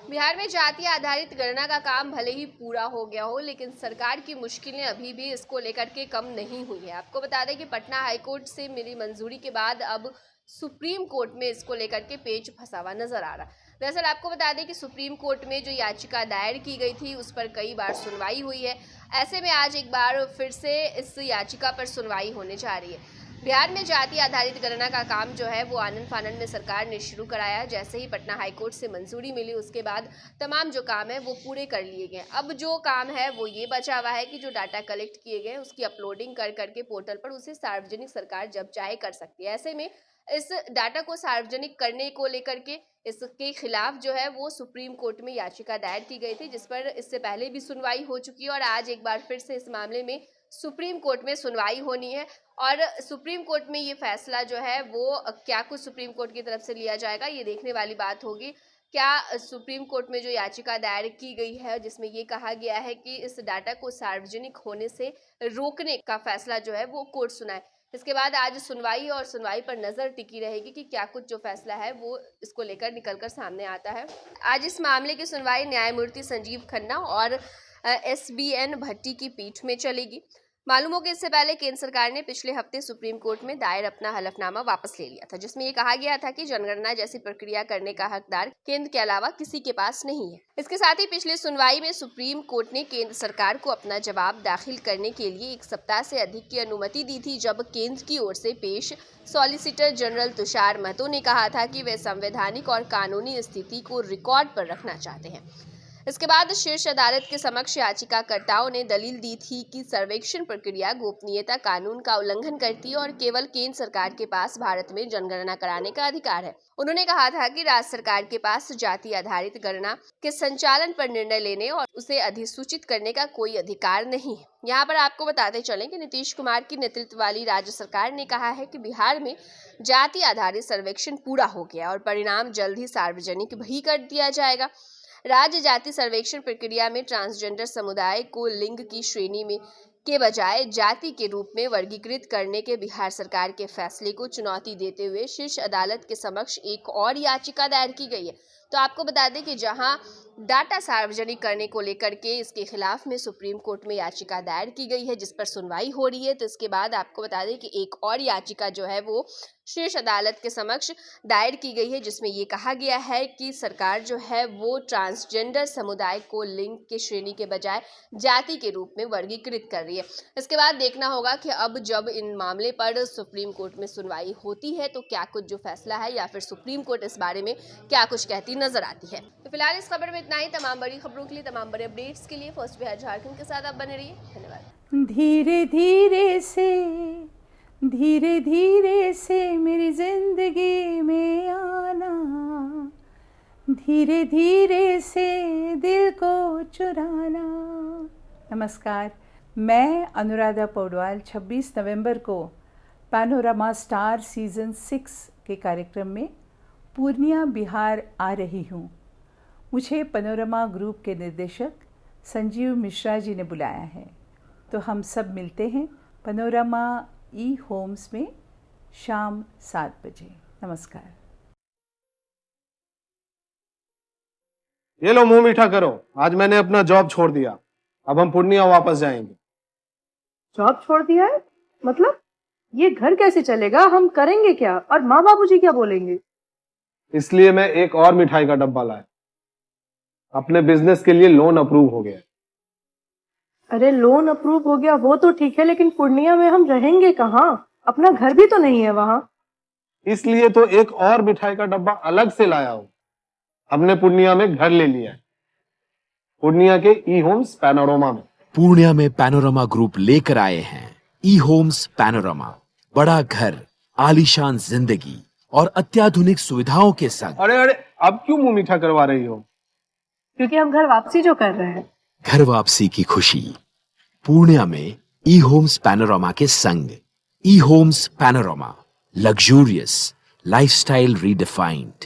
बिहार में जाति आधारित गणना का काम भले ही पूरा हो गया हो, लेकिन सरकार की मुश्किलें अभी भी इसको लेकर के कम नहीं हुई है। आपको बता दें कि पटना हाईकोर्ट से मिली मंजूरी के बाद अब सुप्रीम कोर्ट में इसको लेकर के पेच फंसा हुआ नजर आ रहा है। दरअसल आपको बता दें कि सुप्रीम कोर्ट में जो याचिका दायर की गई थी उस पर कई बार सुनवाई हुई है। ऐसे में आज एक बार फिर से इस याचिका पर सुनवाई होने जा रही है। बिहार में जाति आधारित गणना का काम जो है वो आनन फानन में सरकार ने शुरू कराया। जैसे ही पटना हाईकोर्ट से मंजूरी मिली उसके बाद तमाम जो काम है वो पूरे कर लिए गए। अब जो काम है वो ये बचा हुआ है कि जो डाटा कलेक्ट किए गए उसकी अपलोडिंग कर करके पोर्टल पर उसे सार्वजनिक सरकार जब चाहे कर सकती है। ऐसे में इस डाटा को सार्वजनिक करने को लेकर के इसके खिलाफ जो है वो सुप्रीम कोर्ट में याचिका दायर की गई थी, जिस पर इससे पहले भी सुनवाई हो चुकी है और आज एक बार फिर से इस मामले में सुप्रीम कोर्ट में सुनवाई होनी है। और सुप्रीम कोर्ट में ये फैसला जो है वो क्या कुछ सुप्रीम कोर्ट की तरफ से लिया जाएगा, ये देखने वाली बात होगी। क्या सुप्रीम कोर्ट में जो याचिका दायर की गई है जिसमें ये कहा गया है कि इस डाटा को सार्वजनिक होने से रोकने का फैसला जो है वो कोर्ट सुनाए, इसके बाद आज सुनवाई और सुनवाई पर नजर टिकी रहेगी कि क्या कुछ जो फैसला है वो इसको लेकर निकलकर सामने आता है। आज इस मामले की सुनवाई न्यायमूर्ति संजीव खन्ना और SBN भट्टी की पीठ में चलेगी। मालूम हो कि इससे पहले केंद्र सरकार ने पिछले हफ्ते सुप्रीम कोर्ट में दायर अपना हलफनामा वापस ले लिया था, जिसमें ये कहा गया था कि जनगणना जैसी प्रक्रिया करने का हकदार केंद्र के अलावा किसी के पास नहीं है। इसके साथ ही पिछली सुनवाई में सुप्रीम कोर्ट ने केंद्र सरकार को अपना जवाब दाखिल करने के लिए 1 सप्ताह से अधिक की अनुमति दी थी, जब केंद्र की ओर से पेश सॉलिसिटर जनरल तुषार महतो ने कहा था कि वे संवैधानिक और कानूनी स्थिति को रिकॉर्ड पर रखना चाहते हैं। इसके बाद शीर्ष अदालत के समक्ष याचिकाकर्ताओं ने दलील दी थी कि सर्वेक्षण प्रक्रिया गोपनीयता कानून का उल्लंघन करती है और केवल केंद्र सरकार के पास भारत में जनगणना कराने का अधिकार है। उन्होंने कहा था कि राज्य सरकार के पास जाति आधारित गणना के संचालन पर निर्णय लेने और उसे अधिसूचित करने का कोई अधिकार नहीं है। यहाँ पर आपको बताते चलें कि नीतीश कुमार की नेतृत्व वाली राज्य सरकार ने कहा है कि बिहार में जाति आधारित सर्वेक्षण पूरा हो गया और परिणाम जल्द ही सार्वजनिक भी कर दिया जाएगा। राज्य जाति सर्वेक्षण प्रक्रिया में ट्रांसजेंडर समुदाय को लिंग की श्रेणी में के बजाय जाति के रूप में वर्गीकृत करने के बिहार सरकार के फैसले को चुनौती देते हुए शीर्ष अदालत के समक्ष एक और याचिका दायर की गई है। तो आपको बता दें कि जहां डाटा सार्वजनिक करने को लेकर के इसके खिलाफ में सुप्रीम कोर्ट में याचिका दायर की गई है, जिस पर सुनवाई हो रही है, तो इसके बाद आपको बता दें कि एक और याचिका जो है वो शीर्ष अदालत के समक्ष दायर की गई है, जिसमें ये कहा गया है कि सरकार जो है वो ट्रांसजेंडर समुदाय को लिंग के श्रेणी के बजाय जाति के रूप में वर्गीकृत कर रही है। इसके बाद देखना होगा कि अब जब इन मामले पर सुप्रीम कोर्ट में सुनवाई होती है तो क्या कुछ जो फैसला है या फिर सुप्रीम कोर्ट इस बारे में क्या कुछ कहती नजर आती है। तो फिलहाल इस खबर में इतना ही। तमाम बड़ी खबरों के लिए, तमाम बड़े अपडेट्स के लिए फर्स्ट बिहार झारखंड के साथ आप बने रहिए। धन्यवाद। धीरे धीरे से मेरी जिंदगी में आना, धीरे धीरे से दिल को चुराना। नमस्कार, मैं अनुराधा पौडवाल 26 नवंबर को पैनोरामा स्टार सीजन 6 के कार्यक्रम में पूर्णिया बिहार आ रही हूँ। मुझे पैनोरामा ग्रुप के निर्देशक संजीव मिश्रा जी ने बुलाया है, तो हम सब मिलते हैं पैनोरामा होम्स में शाम 7 बजे। नमस्कार। ये लो मुंह मीठा करो, आज मैंने अपना जॉब छोड़ दिया, अब हम पूर्णिया वापस जाएंगे। जॉब छोड़ दिया है? मतलब ये घर कैसे चलेगा? हम करेंगे क्या? और माँ बाबूजी क्या बोलेंगे? इसलिए मैं एक और मिठाई का डब्बा लाया। अपने बिजनेस के लिए लोन अप्रूव हो गया। अरे लोन अप्रूव हो गया वो तो ठीक है, लेकिन पूर्णिया में हम रहेंगे कहाँ? अपना घर भी तो नहीं है वहाँ। इसलिए तो एक और मिठाई का डब्बा अलग से लाया हूँ। हमने पूर्णिया में घर ले लिया है, पूर्णिया के होम्स पैनोरामा में। पूर्णिया में पैनोरामा ग्रुप लेकर आए हैं होम्स पैनोरामा। बड़ा घर, आलीशान जिंदगी और अत्याधुनिक सुविधाओं के संग। अरे अब क्यों मुंह मीठा करवा रही हो? क्योंकि हम घर वापसी जो कर रहे हैं। घर वापसी की खुशी पूर्णिया में होम्स पैनोरामा के संग। Homes Panorama, luxurious lifestyle redefined.